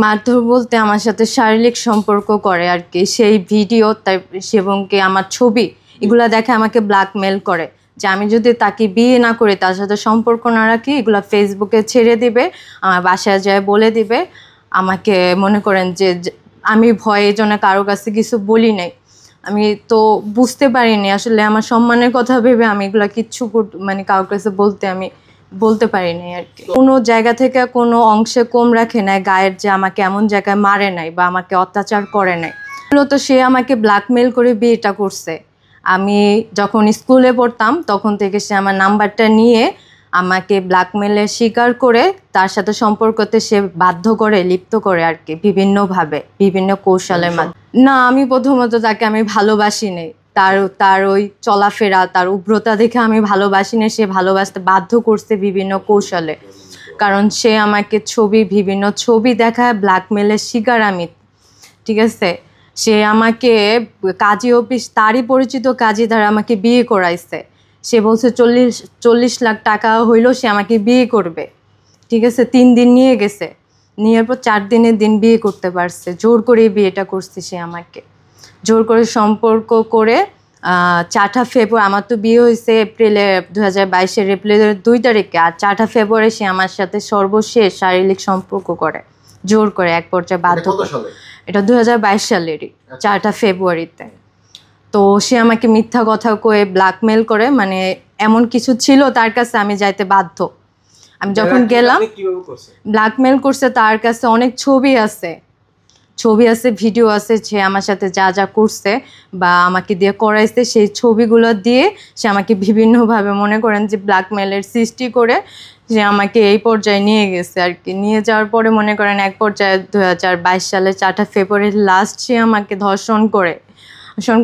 মারধর বলতে আমার সাথে শারীরিক সম্পর্ক করে আর কি, সেই ভিডিও তাই এবং কি আমার ছবি এগুলা দেখে আমাকে ব্ল্যাকমেল করে যে আমি যদি তাকে বিয়ে না করি, তার সাথে সম্পর্ক না রাখি, এগুলো ফেসবুকে ছেড়ে দিবে, আমার বাসায় যায় বলে দিবে আমাকে। মনে করেন যে আমি ভয়ে জন্য কারো কাছে কিছু বলি নাই। আমি তো বুঝতে পারিনি আসলে, আমার সম্মানের কথা ভেবে আমি এগুলা কিচ্ছু মানে কারোর কাছে বলতে পারিনি আর কি। কোনো জায়গা থেকে কোনো অংশে কম রাখে নাই গায়ের, যে আমাকে এমন জায়গায় মারে নাই বা আমাকে অত্যাচার করে নাই। মূলত সে আমাকে ব্ল্যাকমেল করে বিয়েটা করছে। আমি যখন স্কুলে পড়তাম তখন থেকে সে আমার নাম্বারটা নিয়ে আমাকে ব্ল্যাকমেলের শিকার করে তার সাথে সম্পর্কতে সে বাধ্য করে, লিপ্ত করে আর কি, বিভিন্নভাবে বিভিন্ন কৌশলের মাধ্যমে। না, আমি প্রথমত তাকে আমি ভালোবাসি নাই। তার ওই চলাফেরা, তার উগ্রতা দেখে আমি ভালোবাসি না। সে ভালোবাসতে বাধ্য করছে বিভিন্ন কৌশলে, কারণ সে আমাকে বিভিন্ন ছবি দেখায় ব্ল্যাকমেলের শিকার আমি, ঠিক আছে। সে আমাকে কাজী অফিস, তারই পরিচিত কাজী দ্বারা আমাকে বিয়ে করাইছে। সে বলছে 40 লাখ টাকা হইলো সে আমাকে বিয়ে করবে, ঠিক আছে। 3 দিন নিয়ে গেছে, নেওয়ার পর 4 দিনের দিন বিয়ে করতে পারছে। জোর করে বিয়েটা করছে সে আমাকে, জোর করে সম্পর্ক করে। 4 ফেব্রুয়ারি আমার তো বিয়ে হয়েছে 2022 এপ্রিলের 2 তারিখে, আর 4 ফেব্রুয়ারি সে আমার সাথে সর্বশেষ শারীরিক সম্পর্ক করে জোর করে, এক পর্যায়ে বাধ্য করে। এটা 2022 সালেরই 4 ফেব্রুয়ারিতে। তো সে আমাকে মিথ্যা কথা কয়ে ব্ল্যাকমেল করে, মানে এমন কিছু ছিল তার কাছে আমি যাইতে বাধ্য। আমি যখন গেলাম, ব্ল্যাকমেল করছে, তার কাছে অনেক ছবি আছে, ভিডিও আছে, সে আমার সাথে যা যা করছে বা আমাকে দিয়ে করাইছে, সেই ছবিগুলো দিয়ে সে আমাকে বিভিন্নভাবে মনে করেন যে ব্ল্যাকমেলের সৃষ্টি করে যে আমাকে এই পর্যায়ে নিয়ে গেছে আর কি। নিয়ে যাওয়ার পরে মনে করেন এক পর্যায়ে 2022 সালের 4 ফেব্রুয়ারি লাস্ট সে আমাকে ধর্ষণ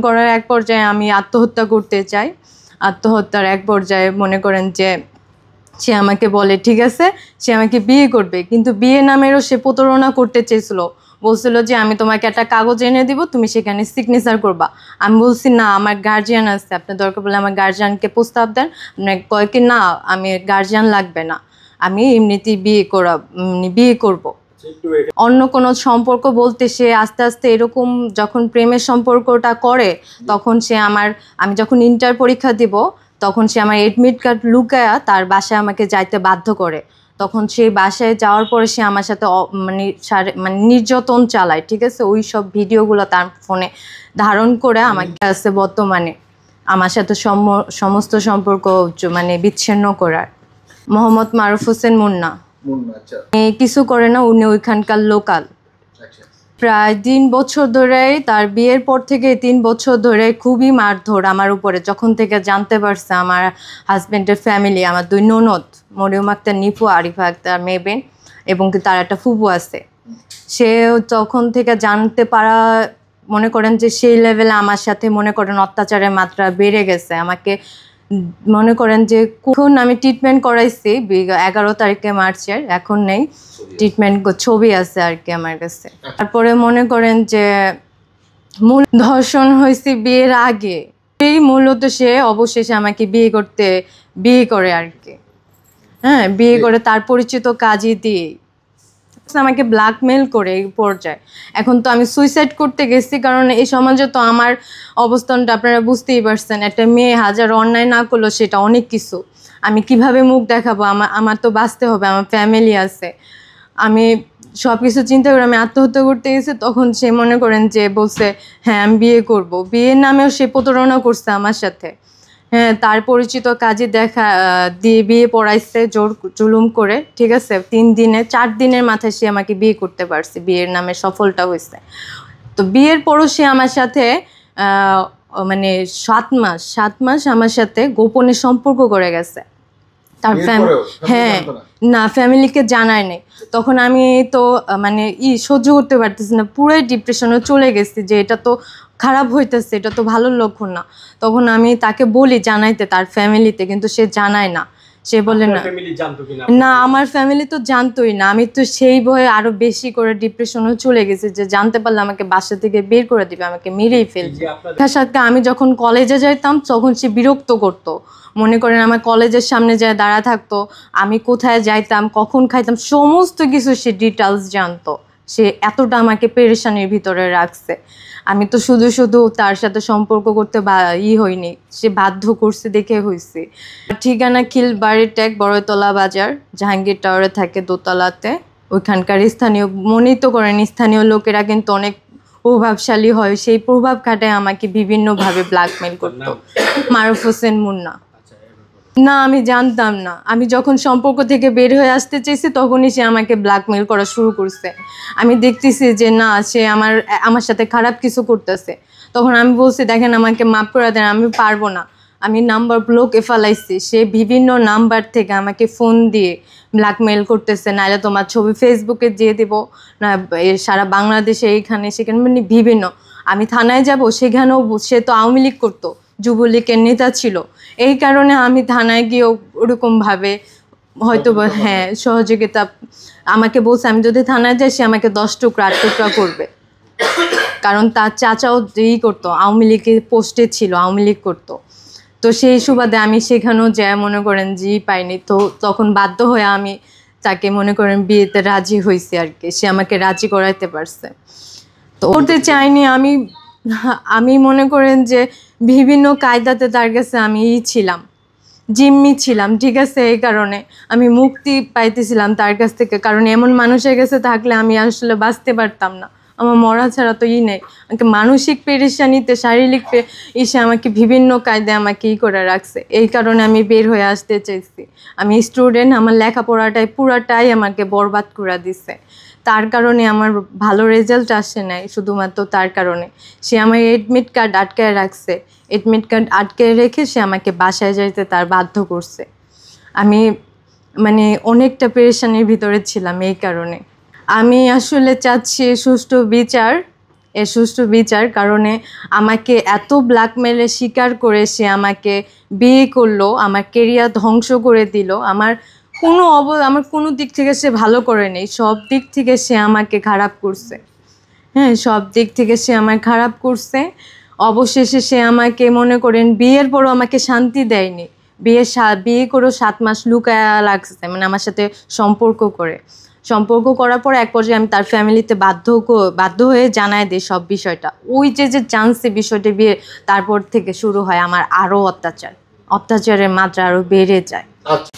করার এক পর্যায়ে আমি আত্মহত্যা করতে চাই। আত্মহত্যার এক পর্যায়ে মনে করেন যে সে আমাকে বলে ঠিক আছে সে আমাকে বিয়ে করবে, কিন্তু বিয়ে নামেরও সে প্রতারণা করতে চেয়েছিল। বলছিল যে আমি তোমাকে একটা কাগজ এনে দিব, তুমি সেখানে সিগনেচার করবা। আমি বলছি না, আমার গার্জিয়ান আছে, আপনার দরকার পড়লে আমার গার্জিয়ানকে প্রস্তাব দেন। কয় কি না, আমি গার্জিয়ান লাগবে না, আমি এমনিতেই বিয়ে করব। অন্য কোনো সম্পর্ক বলতে সে আস্তে আস্তে এরকম যখন প্রেমের সম্পর্কটা করে, তখন সে আমি যখন ইন্টার পরীক্ষা দিব তখন সে আমার এডমিট কার্ড লুকায়া তার বাসায় আমাকে যাইতে বাধ্য করে। তখন সেই বাসায় যাওয়ার পরে সে আমার সাথে মানে নির্যাতন চালায়, ঠিক আছে। ওই সব ভিডিওগুলো তার ফোনে ধারণ করে আমাকে আছে বর্তমানে আমার সাথে সমস্ত সম্পর্ক মানে বিচ্ছিন্ন করার। মোহাম্মদ মারুফ হোসেন মুন্না। কিছু করে না, উনি ওইখানকার লোকাল। প্রায় 3 বছর ধরেই, তার বিয়ের পর থেকে 3 বছর ধরে খুবই মারধর আমার উপরে। যখন থেকে জানতে পারছে আমার হাজব্যান্ডের ফ্যামিলি, আমার 2 ননদ, মরিয়ম আক্তার নিপু, আরিফা আক্তার মেবেন, এবং তার একটা ফুপু আছে, সে তখন থেকে জানতে পারা মনে করেন যে সেই লেভেলে আমার সাথে মনে করেন অত্যাচারের মাত্রা বেড়ে গেছে। আমাকে মনে করেন যে কখন আমি ট্রিটমেন্ট করাইছি 11 তারিখে মার্চের, এখন নেই, ট্রিটমেন্ট ছবি আছে আর কি আমার কাছে। তারপরে মনে করেন যে মূল ধর্ষণ হয়েছে বিয়ের আগে, এই মূলত সে অবশেষে আমাকে বিয়ে করে আর কি। হ্যাঁ, বিয়ে করে তার পরিচিত কাজই দিয়ে আমাকে ব্ল্যাকমেল করে এই পর্যায়ে। এখন তো আমি সুইসাইড করতে গেছি, কারণ এই সমাজে তো আমার অবস্থানটা আপনারা বুঝতেই পারছেন। একটা মেয়ে হাজার অন্যায় না করলো সেটা অনেক কিছু, আমি কিভাবে মুখ দেখাবো, আমার তো বাঁচতে হবে, আমার ফ্যামিলি আছে। আমি সব কিছু চিন্তা করে আমি আত্মহত্যা করতে গেছি। তখন সে মনে করেন যে বলছে হ্যাঁ আমি বিয়ে করব, বিয়ের নামেও সে প্রতারণা করছে আমার সাথে। হ্যাঁ, তার পরিচিত কাজে দিয়ে বিয়ে পড়াইছে জোর জুলুম করে, ঠিক আছে। 4 দিনের মাথায় সে আমাকে বিয়ে করতে পারছে, বিয়ের নামে সফলটা হয়েছে। তো বিয়ের পরও সে আমার সাথে মানে 7 মাস আমার সাথে গোপনে সম্পর্ক করে গেছে। তার হ্যাঁ না, ফ্যামিলিকে জানায় নাই। তখন আমি তো মানে সহ্য করতে পারতেছি না, পুরোই ডিপ্রেশনে চলে গেছি যে এটা তো খারাপ হইতেছে, এটা তো ভালো লক্ষণ না। তখন আমি তাকে বলি জানাইতে তার ফ্যামিলিতে, কিন্তু সে জানায় না। সে বলে না আমার ফ্যামিলি তো জানতোই না। আমি তো সেই ভয়ে আরো বেশি করে ডিপ্রেশনে চলে গেছি যে জানতে পারলে আমাকে বাসা থেকে বের করে দিবে, আমাকে মেরেই ফেলবে। তার সাথে আমি যখন কলেজে যাইতাম তখন সে বিরক্ত করতো। মনে করেন আমার কলেজের সামনে যায় দাঁড়া থাকতো, আমি কোথায় যাইতাম, কখন খাইতাম, সমস্ত কিছু সে ডিটেলস জানতো, সে এতটা আমাকে পেরেশানির ভিতরে রাখছে। আমি তো শুধু শুধু তার সাথে সম্পর্ক করতে হইনি, সে বাধ্য করছে দেখে হয়েছে। ঠিকানা খিলবাড়ি ট্যাগ, বড়তলা বাজার, জাহাঙ্গীর টাওয়ারে থাকে দোতলাতে। ওইখানকার স্থানীয়, মনেই তো করেন স্থানীয় লোকেরা কিন্তু অনেক প্রভাবশালী হয়, সেই প্রভাব খাটায় আমাকে বিভিন্নভাবে ব্ল্যাকমেল করতো। মারুফ হোসেন মুন্না। না, আমি জানতাম না। আমি যখন সম্পর্ক থেকে বের হয়ে আসতে চেয়েছি তখনই সে আমাকে ব্ল্যাকমেল করা শুরু করছে। আমি দেখতেছি যে না, সে আমার সাথে খারাপ কিছু করতেছে। তখন আমি বলছি, দেখেন আমাকে মাফ করে দেন, আমি পারবো না। আমি নাম্বার ব্লকে ফেলাইছি। সে বিভিন্ন নাম্বার থেকে আমাকে ফোন দিয়ে ব্ল্যাকমেল করতেছে, নাহলে তোমার ছবি ফেসবুকে দিয়ে দেবো, না সারা বাংলাদেশে এইখানে সেখানে, মানে বিভিন্ন। আমি থানায় যাব, সেখানেও সে তো আওয়ামী লীগ করতো, যুবলীগের নেতা ছিল। এই কারণে আমি থানায় গিয়েও ওরকমভাবে হয়তো হ্যাঁ সহযোগিতা আমাকে বলছে, আমি যদি থানায় যাই সে আমাকে 10 টুকরা 8 টুকরা করবে। কারণ তার চাচাও করতো, আওয়ামী লীগের পোস্টে ছিল, আওয়ামী লীগ করতো। তো সেই সুবাদে আমি সেখানেও যা মনে করেন পাইনি। তো তখন বাধ্য হয়ে আমি তাকে মনে করেন বিয়েতে রাজি হয়েছি আর কি। সে আমাকে রাজি করাইতে পারছে। তো করতে চাইনি আমি মনে করেন যে বিভিন্ন কায়দাতে তার কাছে আমি ছিলাম, জিম্মি ছিলাম, ঠিক আছে। এই কারণে আমি মুক্তি পাইতেছিলাম তার কাছ থেকে, কারণ এমন মানুষের কাছে থাকলে আমি আসলে বাঁচতে পারতাম না। আমার মরা ছাড়া তো নেই। আমাকে মানসিক পেরেশানিতে, শারীরিক আমাকে বিভিন্ন কায়দায় আমাকে করে রাখছে। এই কারণে আমি বের হয়ে আসতে চাইছি। আমি স্টুডেন্ট, আমার লেখাপড়াটাই পুরাটাই আমাকে বরবাদ করে দিছে। তার কারণে আমার ভালো রেজাল্ট আসে নাই, শুধুমাত্র তার কারণে। সে আমার এডমিট কার্ড আটকায় রাখছে। এডমিট কার্ড আটকে রেখে সে আমাকে বাসায় যাইতে তার বাধ্য করছে। আমি মানে অনেকটা পেরেশানির ভিতরে ছিলাম। এই কারণে আমি আসলে চাচ্ছি সুষ্ঠু বিচার। কারণে আমাকে এত ব্ল্যাকমেলের শিকার করে সে আমাকে বিয়ে করলো, আমার কেরিয়ার ধ্বংস করে দিল। আমার কোনো দিক থেকে সে ভালো করে নেই, সব দিক থেকে সে আমাকে খারাপ করছে। হ্যাঁ, সব দিক থেকে সে আমার খারাপ করছে। অবশেষে সে আমাকে মনে করেন বিয়ের পরও আমাকে শান্তি দেয়নি। বিয়ে করেও 7 মাস লুকায়া লাগছে, মানে আমার সাথে সম্পর্ক করার পর এক পর্যায়ে আমি তার ফ্যামিলিতে বাধ্য হয়ে জানায় দিই সব বিষয়টা। ওই যে জানছে বিষয়টা, বিয়ে তারপর থেকে শুরু হয় আমার আরও অত্যাচারের মাত্রা আরও বেড়ে যায়।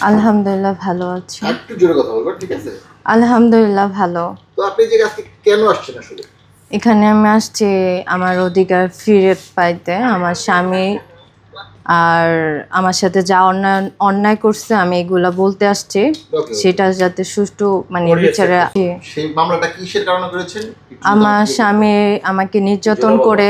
আলহামদুলিল্লাহ ভালো আছি। একটু জোরে কথা বলবেন, ঠিক আছে? আলহামদুলিল্লাহ ভালো। তো আপনি যে আজকে কেন আসছেন আসলে? এখানে আমি আসছি আমার অধিকার ফিরে পাইতে। আমার স্বামী আর আমার সাথে যা অন্যায় করছে আমি এগুলা বলতে আসছি, সেটা যাতে সুষ্ঠু মানে বিচারে। সেই মামলাটা কিসের কারণে করেছেন? আমার স্বামী আমাকে নির্যাতন করে